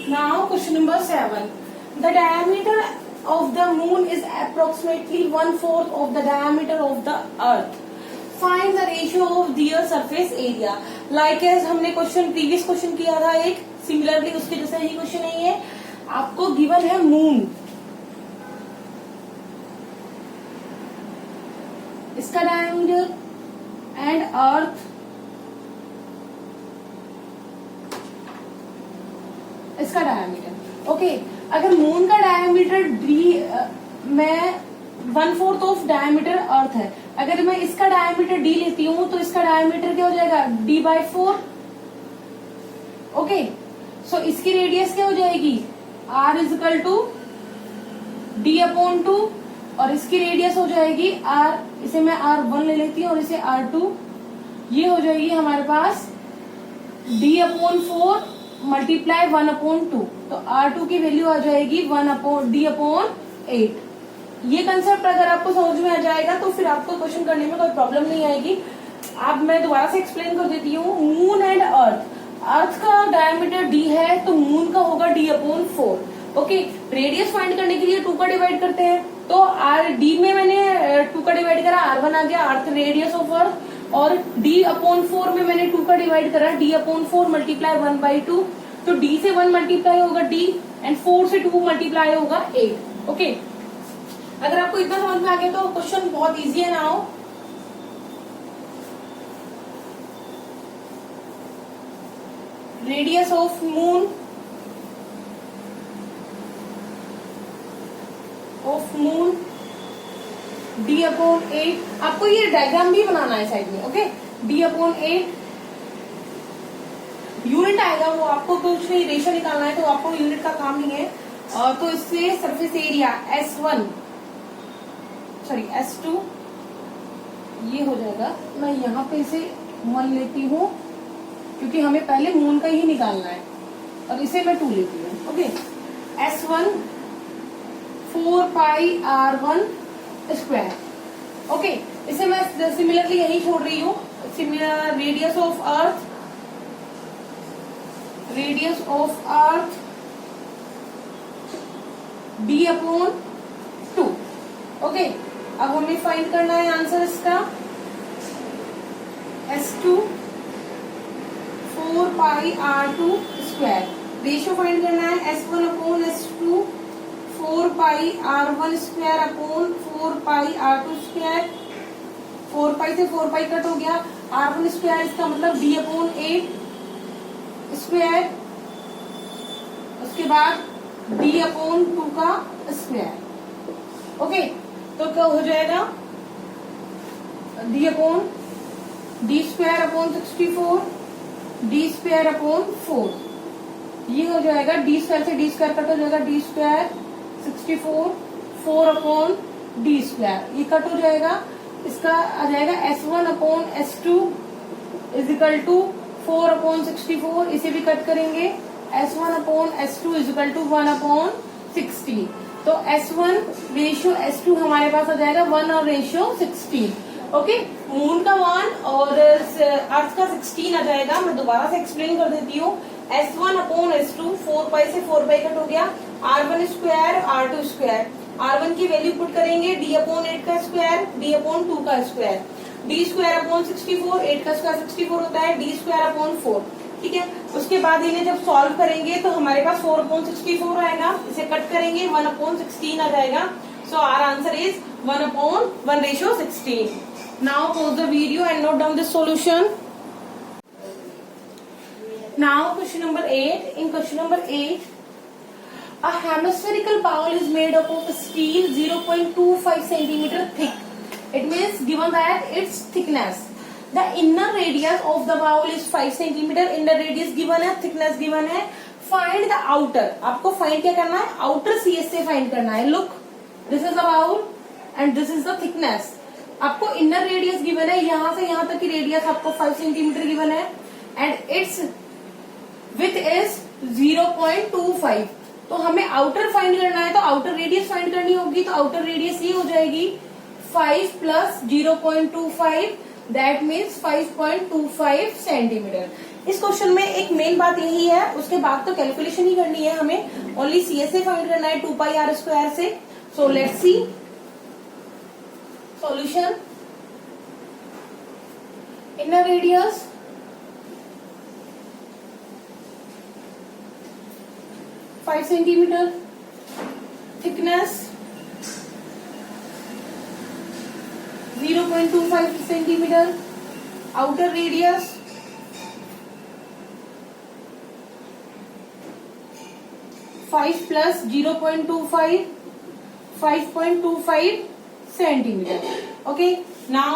Now question number 7. The diameter of the moon is approximately 1/4 of the diameter of the earth. Find the ratio of their surface area. Like as हमने question previous question किया था एक similarly उसके जैसा ही question है ये. आपको given है मून, इसका डायमीटर एंड अर्थ इसका डायमीटर. ओके, अगर मून का डायमीटर डी मैं 1/4 ऑफ डायमीटर अर्थ है, अगर मैं इसका डायमीटर डी लेती हूँ तो इसका डायमीटर क्या हो जाएगा d/4. ओके, सो इसकी रेडियस क्या हो जाएगी r इजिकल टू d/2 और इसकी रेडियस हो जाएगी r, इसे मैं r1 ले लेती हूँ और इसे r2. ये हो जाएगी हमारे पास d/4 मल्टीप्लाई 1/2. तो r2 की वैल्यू आ जाएगी d/8. ये कंसेप्ट अगर आपको समझ में आ जाएगा तो फिर आपको क्वेश्चन करने में कोई प्रॉब्लम नहीं आएगी. अब मैं दोबारा से एक्सप्लेन कर देती हूँ. मून एंड अर्थ का डायमीटर d है तो मून का होगा d/4. ओके, रेडियस फाइंड करने के लिए 2 का डिवाइड करते हैं. तो d में मैंने 2 का डिवाइड करा, r1 आ गया, अर्थ रेडियस ऑफ अर्थ. और d/4 में मैंने 2 का डिवाइड करा, d/4 मल्टीप्लाई 1/2. तो d से 1 मल्टीप्लाई होगा d एंड 4 से 2 मल्टीप्लाई होगा 8. ओके, अगर आपको इतना समझ में आ गया तो क्वेश्चन बहुत इजी है. Now radius of moon d/8. आपको ये डायग्राम भी बनाना है साइड में. ओके, d/8 यूनिट आएगा, वो आपको कुछ नहीं रेशियो निकालना है तो आपको यूनिट का काम नहीं है. तो इससे सरफेस एरिया S2 ये हो जाएगा. मैं यहाँ पे इसे 1 लेती हूँ क्योंकि हमें पहले मून का ही निकालना है और इसे मैं 2 लेती हूँ. Okay, S1 4πr1 square. Okay, इसे मैं सिमिलरली यही छोड़ रही हूँ. Similar radius of earth d/2. Okay, अब हमें फाइंड करना है आंसर इसका. S2 4πr2 square. Ratio find करना है S1/S2 4πr1 square upon 4πr2 square. 4π से 4π कट हो गया, r1 स्क्वायर इसका मतलब d/8 स्क्वायर. उसके बाद d/2 का स्क्वायर. ओके, तो क्या हो जाएगा d/64 d/4. ये हो जाएगा d स्क्वायर से d स्क्वायर कट हो जाएगा, d² 64 4/d². ये कट हो जाएगा, इसका आ जाएगा S1/S2 इजिकल टू 4/64. इसे भी कट करेंगे, S1/S2 इजिकल टू 1/16. तो S1 रेशियो S2 हमारे पास आ जाएगा 1 और रेशियो 16. ओके, मून का 1 और अर्थ का 16 आ जाएगा. मैं दोबारा से एक्सप्लेन कर देती हूँ. S1/S2 4π से 4π कट हो गया, r1 square r2 square. r1 की वैल्यू पुट करेंगे d/8 का स्क्वायर d/2 का स्क्वायर. d²/64, 8 का स्क्वायर 64 होता है, d²/4. ठीक है, उसके बाद इन्हें जब सॉल्व करेंगे तो हमारे पास 4/64 आएगा. इसे कट करेंगे 1/16 आ जाएगा. So our answer is 1/1/16. Now pause the video and note down this solution. Now question number 8. In question number 8, a hemispherical bowl is made up of steel 0.25 centimeter thick. It means given that its thickness. The inner radius of the bowl is 5 centimeter. Inner radius given है, thickness given है. Find the outer. आपको find क्या करना है? Outer CS से find करना है. Look, this is the bowl and this is the thickness. आपको inner radius given है, यहाँ से यहाँ तक की radius आपको 5 centimeter given है and its width is 0.25. तो हमें आउटर फाइंड करना है, तो आउटर रेडियस फाइंड करनी होगी. तो आउटर रेडियस ये हो जाएगी 5 प्लस 0.25, दैट मीन्स 5.25 सेंटीमीटर. इस क्वेश्चन में एक मेन बात यही है, उसके बाद तो कैलकुलेशन ही करनी है हमें, ओनली CSA फाइंड करना है 2πr² से। So let's see solution. Inner radius 5 centimetre, thickness 0.25 centimetre, outer radius 5 plus 0.25 5.25 centimeter. Okay, now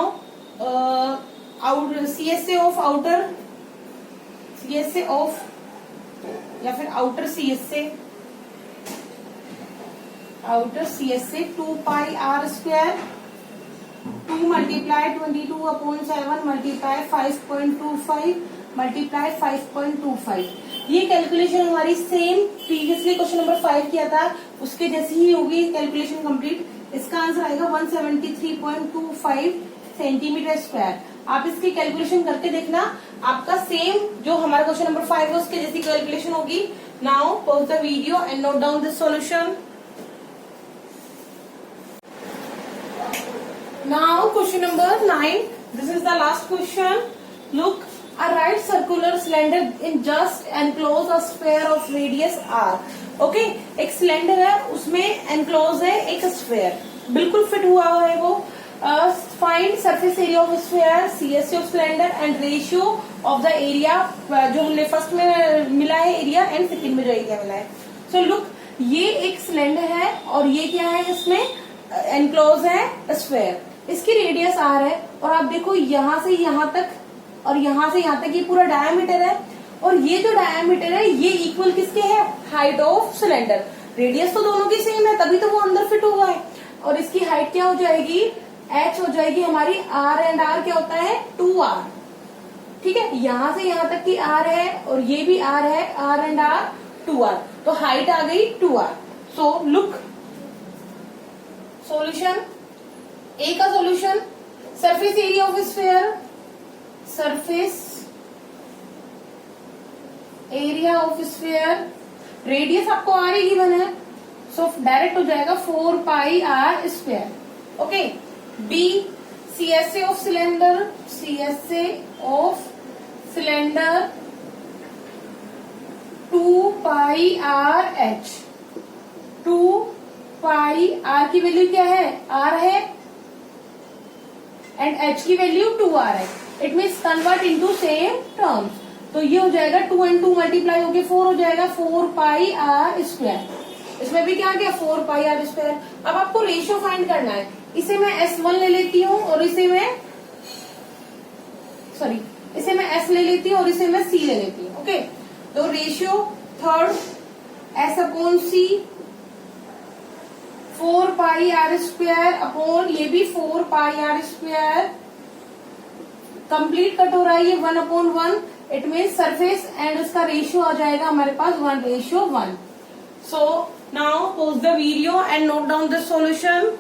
CSA of outer CSA of या फिर outer CSA 2πr², 2 multiply 22/7 multiply 5.25 multiply 5.25। ये calculation हमारी same previously question number 5 किया था उसके जैसी ही होगी calculation complete. इसका आंसर आएगा 173.25 सेंटीमीटर स्क्वायर। आप इसकी कैलकुलेशन करके देखना, आपका सेम जो हमारा क्वेश्चन नंबर 5 है उसके जैसी कैलकुलेशन होगी। Now pause the video and note down this solution. Now question number 9. This is the last question. Look, a right circular cylinder in just enclose a sphere of radius r. Okay, एक cylinder है उसमें enclose है एक sphere, बिल्कुल fit हुआ है वो। Find surface area of sphere, CSA of cylinder and ratio of the area, जो हमने फर्स्ट में मिला है एरिया एंड सेकंड में जो एरिया मिला है। सो लुक, ये एक सिलेंडर है और ये क्या है, इसमें enclose है स्फेयर, इसकी रेडियस r है और आप देखो यहाँ से यहाँ तक और यहाँ से यहाँ तक ये पूरा डायमीटर है और ये जो डायमीटर है ये इक्वल किसके है, हाइट ऑफ सिलेंडर। रेडियस तो दोनों की सेम है तभी तो वो अंदर फिट हुआ है। और इसकी हाइट क्या हो जाएगी, h हो जाएगी हमारी, r एंड r क्या होता है 2r। ठीक है, यहाँ से यहाँ तक की r है और ये भी r है, r एंड r 2r, तो हाइट आ गई 2r। So look solution. A का solution, surface area of sphere, surface area of sphere, radius आपको आर ही गिवन है, सो डायरेक्ट हो जाएगा 4πr²। Okay, B CSA of cylinder, CSA of cylinder 2πrh, 2πr की value क्या है, r है एंड h की वैल्यू 2r है। It means convert into same terms, तो ये हो जाएगा 2 and 2 मल्टीप्लाई होके 4 हो जाएगा 4πr²। इसमें भी क्या गया 4πr²। अब आपको रेशियो फाइंड करना है, इसे मैं S1 ले लेती हूँ और इसे मैं S ले लेती हूँ और इसे मैं C ले लेती हूँ। ओके, तो ratio third S/C 4πr² upon ये भी 4πr², कंप्लीट कट हो रहा है ये 1/1। इट मीन्स सरफेस एंड उसका रेशियो आ जाएगा हमारे पास 1:1। So now pause the video and note down the solution.